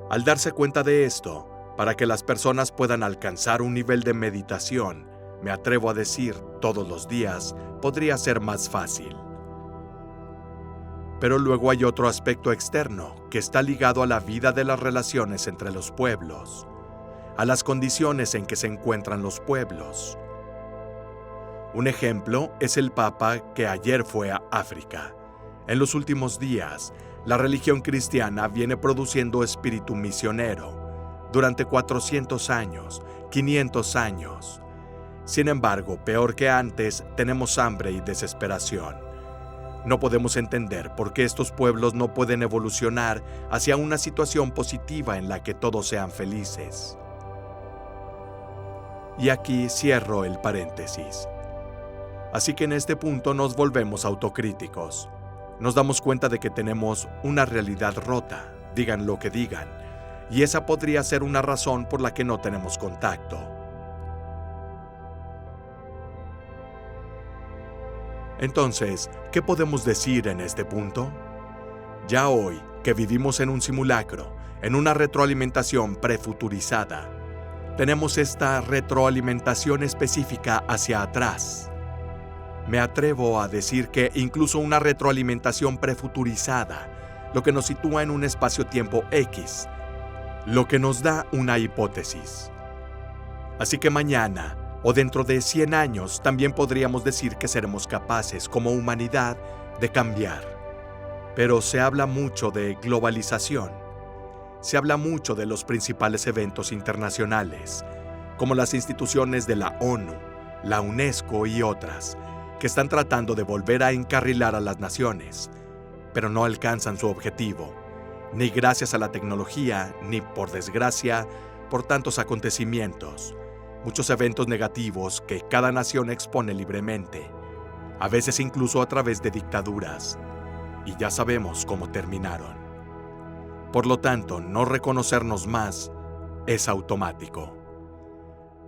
Al darse cuenta de esto, para que las personas puedan alcanzar un nivel de meditación, me atrevo a decir todos los días, podría ser más fácil. Pero luego hay otro aspecto externo que está ligado a la vida de las relaciones entre los pueblos, a las condiciones en que se encuentran los pueblos. Un ejemplo es el Papa que ayer fue a África. En los últimos días, la religión cristiana viene produciendo espíritu misionero durante 400 años, 500 años. Sin embargo, peor que antes, tenemos hambre y desesperación. No podemos entender por qué estos pueblos no pueden evolucionar hacia una situación positiva en la que todos sean felices. Y aquí cierro el paréntesis. Así que en este punto nos volvemos autocríticos. Nos damos cuenta de que tenemos una realidad rota, digan lo que digan, y esa podría ser una razón por la que no tenemos contacto. Entonces, ¿qué podemos decir en este punto? Ya hoy, que vivimos en un simulacro, en una retroalimentación prefuturizada, tenemos esta retroalimentación específica hacia atrás. Me atrevo a decir que incluso una retroalimentación prefuturizada, lo que nos sitúa en un espacio-tiempo X, lo que nos da una hipótesis. Así que mañana, o dentro de 100 años, también podríamos decir que seremos capaces, como humanidad, de cambiar. Pero se habla mucho de globalización. Se habla mucho de los principales eventos internacionales, como las instituciones de la ONU, la UNESCO y otras, que están tratando de volver a encarrilar a las naciones, pero no alcanzan su objetivo, ni gracias a la tecnología, ni por desgracia, por tantos acontecimientos, muchos eventos negativos que cada nación expone libremente, a veces incluso a través de dictaduras, y ya sabemos cómo terminaron. Por lo tanto, no reconocernos más es automático.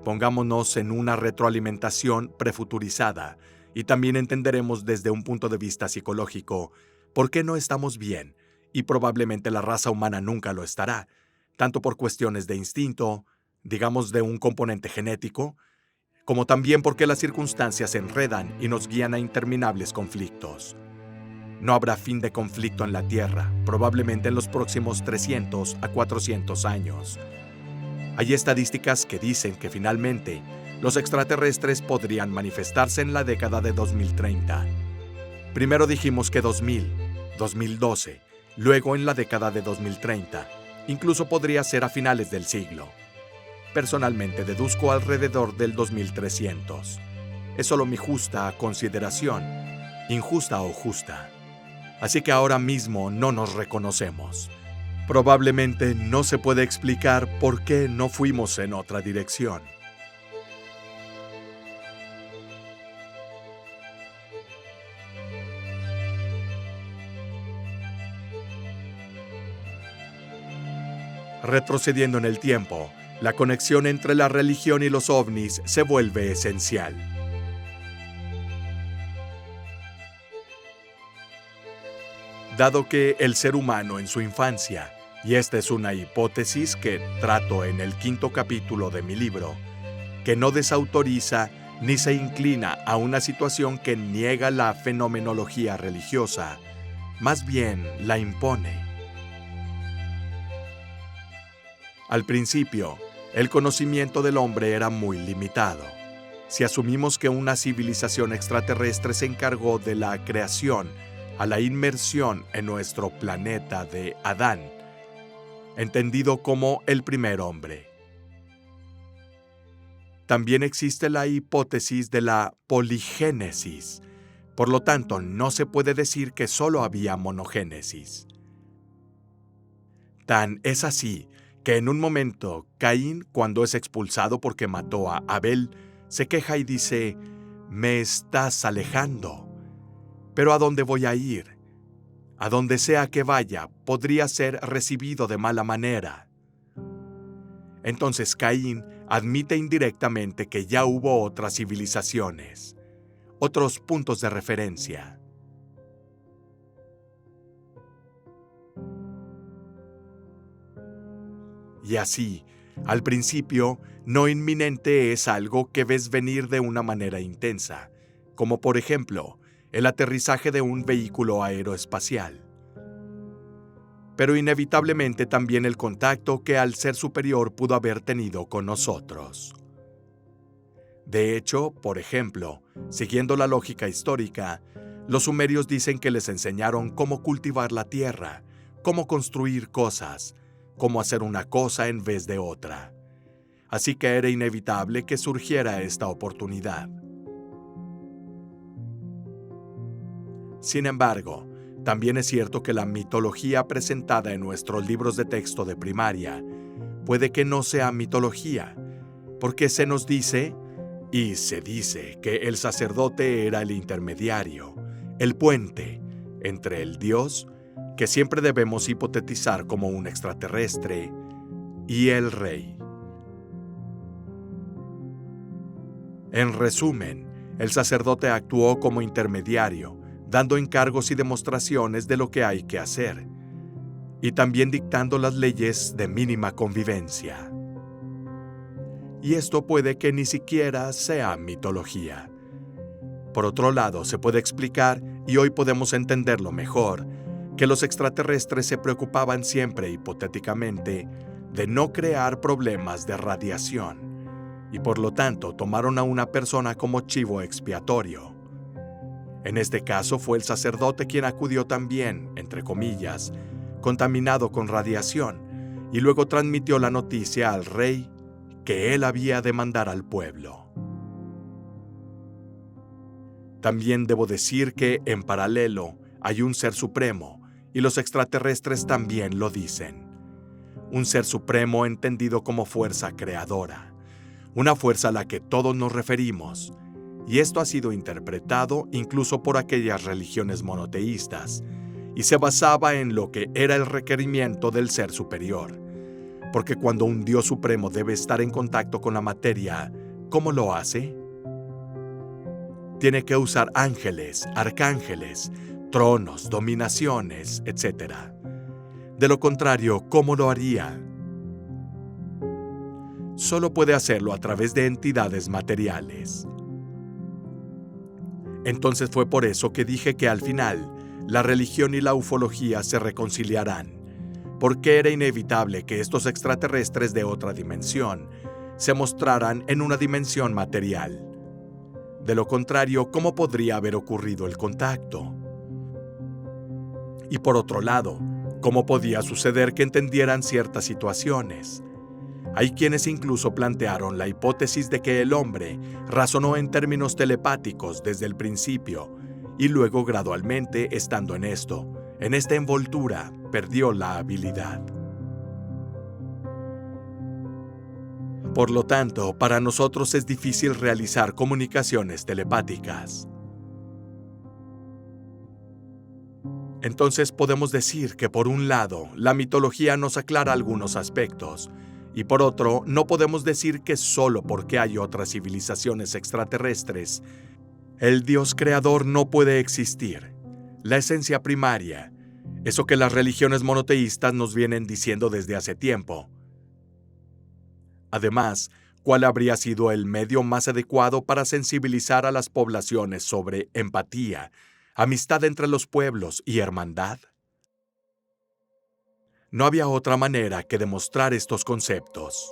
Pongámonos en una retroalimentación prefuturizada, y también entenderemos desde un punto de vista psicológico por qué no estamos bien, y probablemente la raza humana nunca lo estará, tanto por cuestiones de instinto, digamos de un componente genético, como también porque las circunstancias se enredan y nos guían a interminables conflictos. No habrá fin de conflicto en la Tierra, probablemente en los próximos 300 a 400 años. Hay estadísticas que dicen que finalmente los extraterrestres podrían manifestarse en la década de 2030. Primero dijimos que 2000, 2012, luego en la década de 2030, incluso podría ser a finales del siglo. Personalmente deduzco alrededor del 2300. Es solo mi justa consideración, injusta o justa. Así que ahora mismo no nos reconocemos. Probablemente no se puede explicar por qué no fuimos en otra dirección. Retrocediendo en el tiempo, la conexión entre la religión y los ovnis se vuelve esencial. Dado que el ser humano en su infancia, y esta es una hipótesis que trato en el 5º capítulo de mi libro, que no desautoriza ni se inclina a una situación que niega la fenomenología religiosa, más bien la impone. Al principio, el conocimiento del hombre era muy limitado. Si asumimos que una civilización extraterrestre se encargó de la creación a la inmersión en nuestro planeta de Adán, entendido como el primer hombre. También existe la hipótesis de la poligénesis. Por lo tanto, no se puede decir que solo había monogénesis. Tan es así que en un momento Caín, cuando es expulsado porque mató a Abel, se queja y dice: «Me estás alejando. Pero ¿a dónde voy a ir? A donde sea que vaya, podría ser recibido de mala manera». Entonces Caín admite indirectamente que ya hubo otras civilizaciones, otros puntos de referencia. Y así, al principio, no inminente es algo que ves venir de una manera intensa, como por ejemplo, el aterrizaje de un vehículo aeroespacial. Pero inevitablemente también el contacto que al ser superior pudo haber tenido con nosotros. De hecho, por ejemplo, siguiendo la lógica histórica, los sumerios dicen que les enseñaron cómo cultivar la tierra, cómo construir cosas, cómo hacer una cosa en vez de otra. Así que era inevitable que surgiera esta oportunidad. Sin embargo, también es cierto que la mitología presentada en nuestros libros de texto de primaria puede que no sea mitología, porque se nos dice, y se dice, que el sacerdote era el intermediario, el puente entre el Dios, que siempre debemos hipotetizar como un extraterrestre, y el rey. En resumen, el sacerdote actuó como intermediario, dando encargos y demostraciones de lo que hay que hacer, y también dictando las leyes de mínima convivencia. Y esto puede que ni siquiera sea mitología. Por otro lado, se puede explicar, y hoy podemos entenderlo mejor, que los extraterrestres se preocupaban siempre, hipotéticamente, de no crear problemas de radiación, y por lo tanto tomaron a una persona como chivo expiatorio. En este caso fue el sacerdote quien acudió también, entre comillas, contaminado con radiación, y luego transmitió la noticia al rey que él había de mandar al pueblo. También debo decir que, en paralelo, hay un ser supremo, y los extraterrestres también lo dicen. Un ser supremo entendido como fuerza creadora, una fuerza a la que todos nos referimos, y esto ha sido interpretado incluso por aquellas religiones monoteístas, y se basaba en lo que era el requerimiento del ser superior. Porque cuando un Dios supremo debe estar en contacto con la materia, ¿cómo lo hace? Tiene que usar ángeles, arcángeles, tronos, dominaciones, etc. De lo contrario, ¿cómo lo haría? solo puede hacerlo a través de entidades materiales. Entonces fue por eso que dije que al final, la religión y la ufología se reconciliarán, porque era inevitable que estos extraterrestres de otra dimensión se mostraran en una dimensión material. De lo contrario, ¿cómo podría haber ocurrido el contacto? Y por otro lado, ¿cómo podía suceder que entendieran ciertas situaciones? Hay quienes incluso plantearon la hipótesis de que el hombre razonó en términos telepáticos desde el principio y luego gradualmente, estando en esta envoltura, perdió la habilidad. Por lo tanto, para nosotros es difícil realizar comunicaciones telepáticas. Entonces podemos decir que por un lado, la mitología nos aclara algunos aspectos, y por otro, no podemos decir que solo porque hay otras civilizaciones extraterrestres, el Dios creador no puede existir. La esencia primaria, eso que las religiones monoteístas nos vienen diciendo desde hace tiempo. Además, ¿cuál habría sido el medio más adecuado para sensibilizar a las poblaciones sobre empatía, amistad entre los pueblos y hermandad? No había otra manera que demostrar estos conceptos.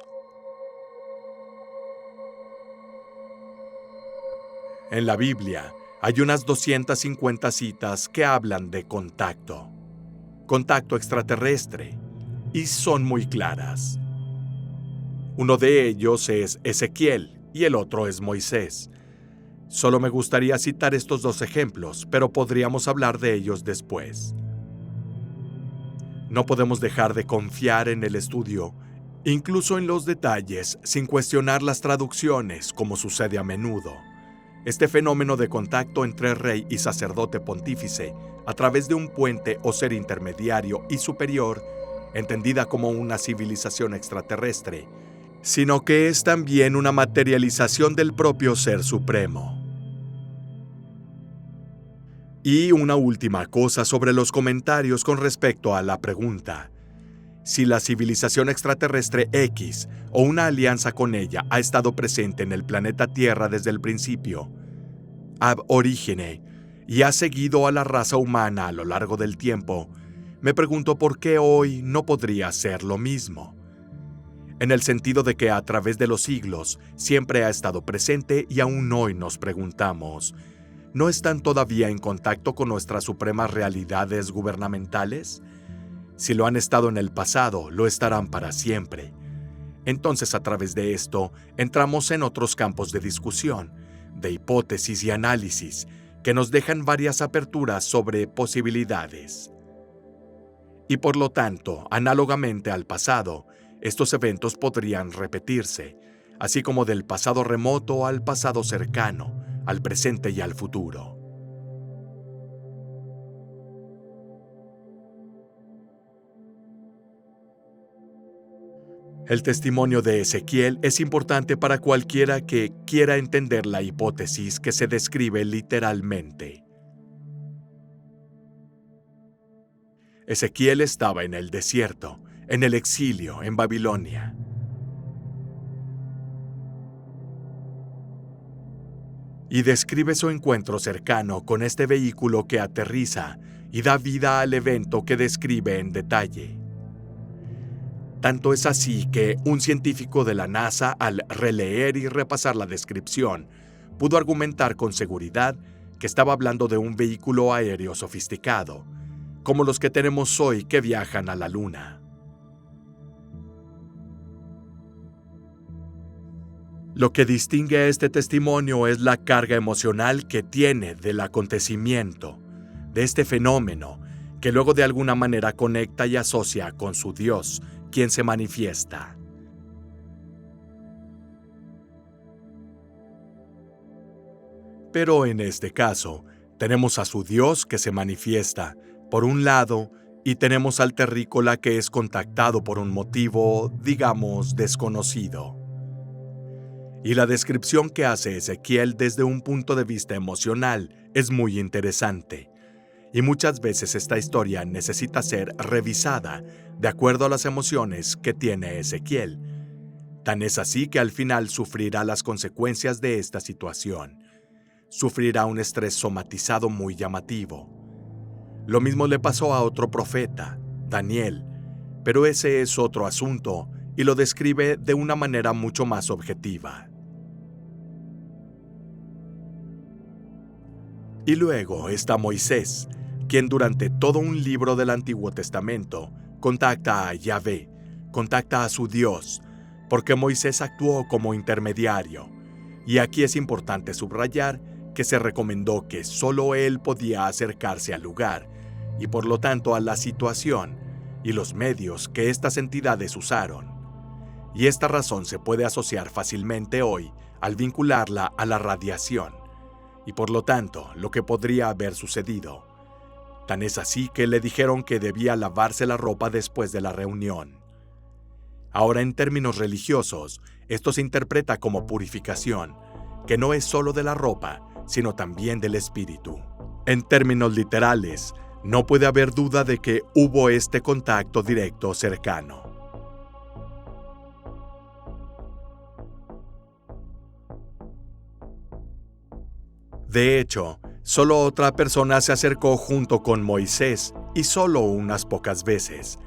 En la Biblia hay unas 250 citas que hablan de contacto extraterrestre, y son muy claras. Uno de ellos es Ezequiel y el otro es Moisés. Solo me gustaría citar estos dos ejemplos, pero podríamos hablar de ellos después. No podemos dejar de confiar en el estudio, incluso en los detalles, sin cuestionar las traducciones, como sucede a menudo. Este fenómeno de contacto entre rey y sacerdote pontífice, a través de un puente o ser intermediario y superior, entendida como una civilización extraterrestre, sino que es también una materialización del propio Ser Supremo. Y una última cosa sobre los comentarios con respecto a la pregunta: si la civilización extraterrestre X o una alianza con ella ha estado presente en el planeta Tierra desde el principio, ab origine, y ha seguido a la raza humana a lo largo del tiempo, me pregunto por qué hoy no podría ser lo mismo. En el sentido de que a través de los siglos siempre ha estado presente y aún hoy nos preguntamos, ¿no están todavía en contacto con nuestras supremas realidades gubernamentales? Si lo han estado en el pasado, lo estarán para siempre. Entonces, a través de esto, entramos en otros campos de discusión, de hipótesis y análisis, que nos dejan varias aperturas sobre posibilidades. Y por lo tanto, análogamente al pasado, estos eventos podrían repetirse, así como del pasado remoto al pasado cercano, al presente y al futuro. El testimonio de Ezequiel es importante para cualquiera que quiera entender la hipótesis que se describe literalmente. Ezequiel estaba en el desierto, en el exilio, en Babilonia. Y describe su encuentro cercano con este vehículo que aterriza y da vida al evento que describe en detalle. Tanto es así que un científico de la NASA, al releer y repasar la descripción, pudo argumentar con seguridad que estaba hablando de un vehículo aéreo sofisticado, como los que tenemos hoy que viajan a la Luna. Lo que distingue a este testimonio es la carga emocional que tiene del acontecimiento, de este fenómeno, que luego de alguna manera conecta y asocia con su Dios, quien se manifiesta. Pero en este caso, tenemos a su Dios que se manifiesta, por un lado, y tenemos al terrícola que es contactado por un motivo, digamos, desconocido. Y la descripción que hace Ezequiel desde un punto de vista emocional es muy interesante. Y muchas veces esta historia necesita ser revisada de acuerdo a las emociones que tiene Ezequiel. Tan es así que al final sufrirá las consecuencias de esta situación. Sufrirá un estrés somatizado muy llamativo. Lo mismo le pasó a otro profeta, Daniel, pero ese es otro asunto y lo describe de una manera mucho más objetiva. Y luego está Moisés, quien durante todo un libro del Antiguo Testamento contacta a Yahvé, contacta a su Dios, porque Moisés actuó como intermediario. Y aquí es importante subrayar que se recomendó que solo él podía acercarse al lugar, y por lo tanto a la situación, y los medios que estas entidades usaron. Y esta razón se puede asociar fácilmente hoy al vincularla a la radiación, y por lo tanto lo que podría haber sucedido. Tan es así que le dijeron que debía lavarse la ropa después de la reunión. Ahora, en términos religiosos, esto se interpreta como purificación, que no es solo de la ropa, sino también del espíritu. En términos literales, no puede haber duda de que hubo este contacto directo cercano. De hecho, solo otra persona se acercó junto con Moisés, y solo unas pocas veces.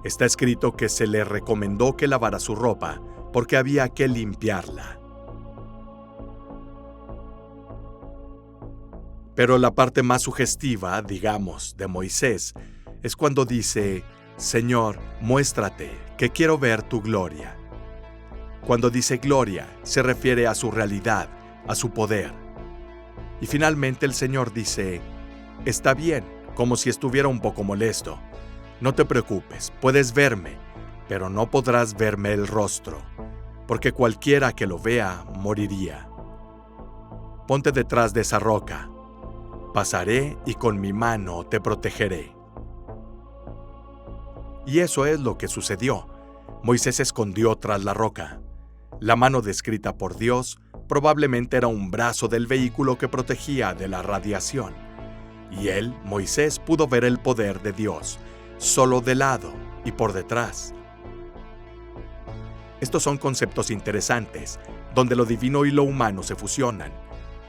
Está escrito que se le recomendó que lavara su ropa, porque había que limpiarla. Pero la parte más sugestiva, digamos, de Moisés, es cuando dice: Señor, muéstrate, que quiero ver tu gloria. Cuando dice gloria, se refiere a su realidad, a su poder. Y finalmente el Señor dice: está bien, como si estuviera un poco molesto. No te preocupes, puedes verme, pero no podrás verme el rostro, porque cualquiera que lo vea moriría. Ponte detrás de esa roca. Pasaré y con mi mano te protegeré. Y eso es lo que sucedió. Moisés se escondió tras la roca. La mano descrita por Dios probablemente era un brazo del vehículo que protegía de la radiación. Y él, Moisés, pudo ver el poder de Dios, solo de lado y por detrás. Estos son conceptos interesantes, donde lo divino y lo humano se fusionan,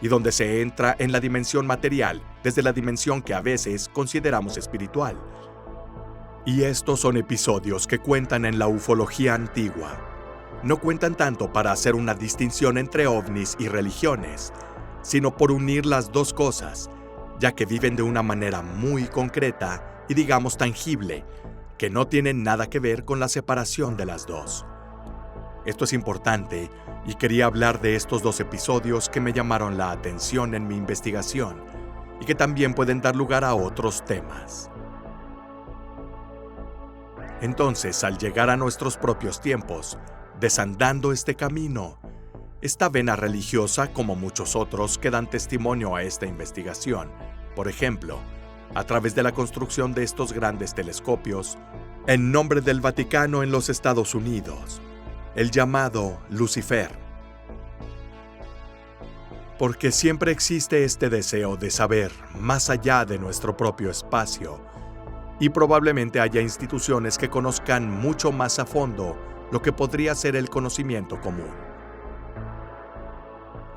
y donde se entra en la dimensión material desde la dimensión que a veces consideramos espiritual. Y estos son episodios que cuentan en la ufología antigua. No cuentan tanto para hacer una distinción entre ovnis y religiones, sino por unir las dos cosas, ya que viven de una manera muy concreta y digamos tangible, que no tienen nada que ver con la separación de las dos. Esto es importante y quería hablar de estos dos episodios que me llamaron la atención en mi investigación y que también pueden dar lugar a otros temas. Entonces, al llegar a nuestros propios tiempos, desandando este camino, esta vena religiosa, como muchos otros que dan testimonio a esta investigación, por ejemplo, a través de la construcción de estos grandes telescopios, en nombre del Vaticano en los Estados Unidos, el llamado Lucifer. Porque siempre existe este deseo de saber más allá de nuestro propio espacio, y probablemente haya instituciones que conozcan mucho más a fondo lo que podría ser el conocimiento común.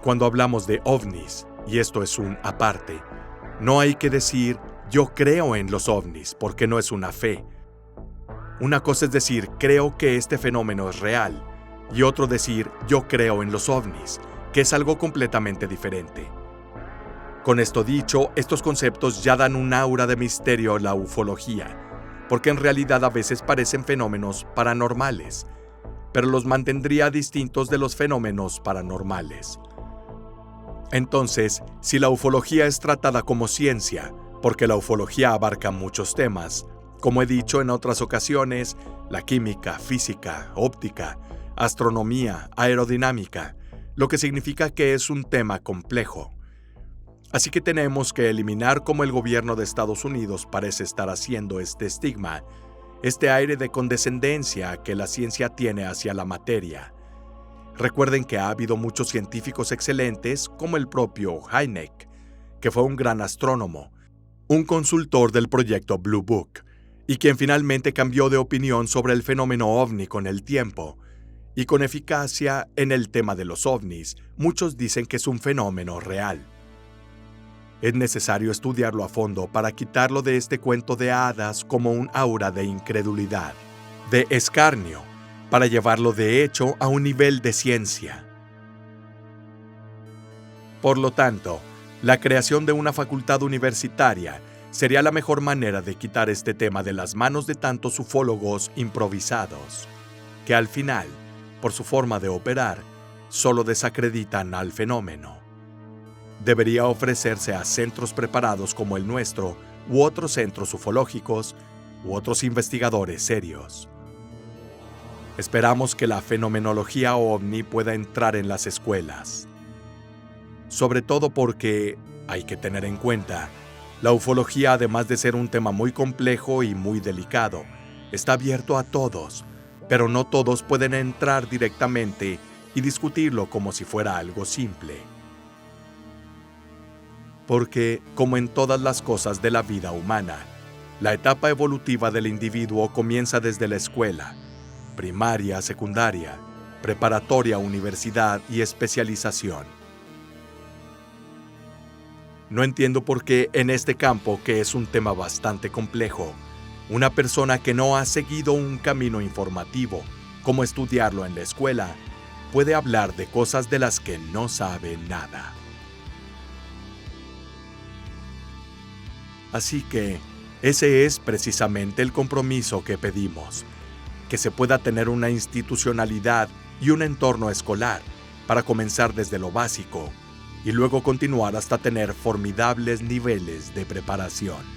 Cuando hablamos de ovnis, y esto es un aparte, no hay que decir yo creo en los ovnis, porque no es una fe. Una cosa es decir creo que este fenómeno es real, y otro decir yo creo en los ovnis, que es algo completamente diferente. Con esto dicho, estos conceptos ya dan un aura de misterio a la ufología, porque en realidad a veces parecen fenómenos paranormales, pero los mantendría distintos de los fenómenos paranormales. Entonces, si la ufología es tratada como ciencia, porque la ufología abarca muchos temas, como he dicho en otras ocasiones, la química, física, óptica, astronomía, aerodinámica, lo que significa que es un tema complejo. Así que tenemos que eliminar cómo el gobierno de Estados Unidos parece estar haciendo este estigma, este aire de condescendencia que la ciencia tiene hacia la materia. Recuerden que ha habido muchos científicos excelentes, como el propio Hynek, que fue un gran astrónomo, un consultor del proyecto Blue Book, y quien finalmente cambió de opinión sobre el fenómeno ovni con el tiempo, Y con eficacia en el tema de los ovnis, muchos dicen que es un fenómeno real. Es necesario estudiarlo a fondo para quitarlo de este cuento de hadas como un aura de incredulidad, de escarnio, para llevarlo de hecho a un nivel de ciencia. Por lo tanto, la creación de una facultad universitaria sería la mejor manera de quitar este tema de las manos de tantos ufólogos improvisados, que al final, por su forma de operar, solo desacreditan al fenómeno. Debería ofrecerse a centros preparados como el nuestro u otros centros ufológicos u otros investigadores serios. Esperamos que la fenomenología ovni pueda entrar en las escuelas. Sobre todo porque, hay que tener en cuenta, la ufología, además de ser un tema muy complejo y muy delicado, está abierto a todos, pero no todos pueden entrar directamente y discutirlo como si fuera algo simple. Porque, como en todas las cosas de la vida humana, la etapa evolutiva del individuo comienza desde la escuela, primaria, secundaria, preparatoria, universidad y especialización. No entiendo por qué en este campo, que es un tema bastante complejo, una persona que no ha seguido un camino informativo, como estudiarlo en la escuela, puede hablar de cosas de las que no sabe nada. Así que, ese es precisamente el compromiso que pedimos, que se pueda tener una institucionalidad y un entorno escolar para comenzar desde lo básico y luego continuar hasta tener formidables niveles de preparación.